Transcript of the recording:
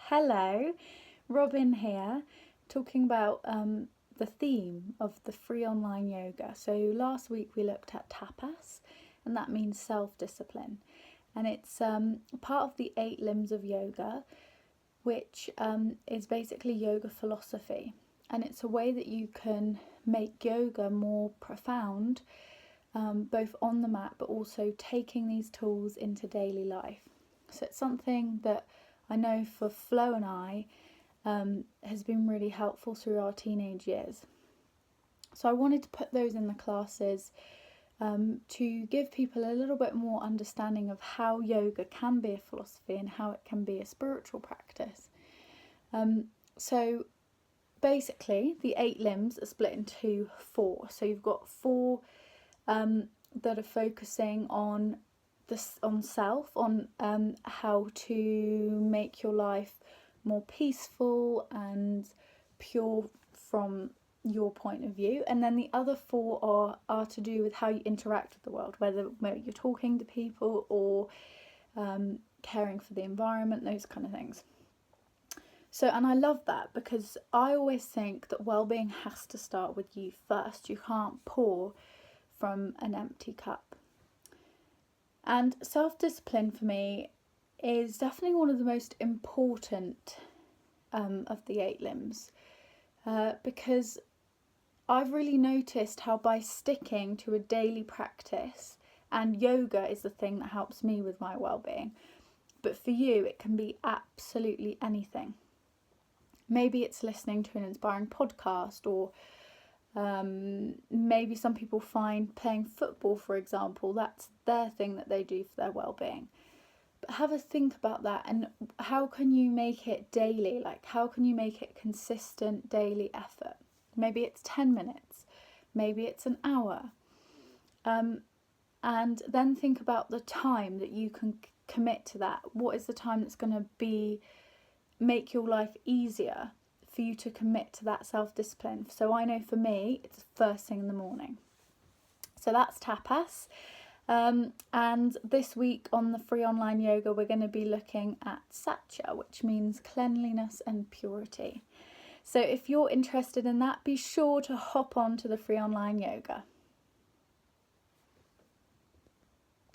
Hello, Robin here, talking about the theme of the free online yoga. So last week we looked at TAPAS, and that means self-discipline, and it's part of the 8 limbs of yoga, which is basically yoga philosophy, and it's a way that you can make yoga more profound, both on the mat but also taking these tools into daily life. So it's something that I know for Flo and I has been really helpful through our teenage years. So I wanted to put those in the classes to give people a little bit more understanding of how yoga can be a philosophy and how it can be a spiritual practice. So basically the 8 limbs are split into 4. So you've got 4 that are focusing on self, on how to make your life more peaceful and pure from your point of view, and then the other 4 are to do with how you interact with the world, whether you're talking to people or caring for the environment, those kind of things. So, and I love that because I always think that well-being has to start with you first. You can't pour from an empty cup. And self-discipline for me is definitely one of the most important of the 8 limbs, because I've really noticed how by sticking to a daily practice, and yoga is the thing that helps me with my well-being, but for you it can be absolutely anything. Maybe it's listening to an inspiring podcast, or maybe some people find playing football, for example, that's their thing that they do for their well-being. But have a think about that, and how can you make it daily? Like, how can you make it consistent daily effort? Maybe it's 10 minutes, maybe it's an hour. And then think about the time that you can commit to that. What is the time that's going to make your life easier for you to commit to that self-discipline? So I know for me, it's first thing in the morning. So that's tapas. And this week on the free online yoga, we're going to be looking at satya, which means cleanliness and purity. So if you're interested in that, be sure to hop on to the free online yoga.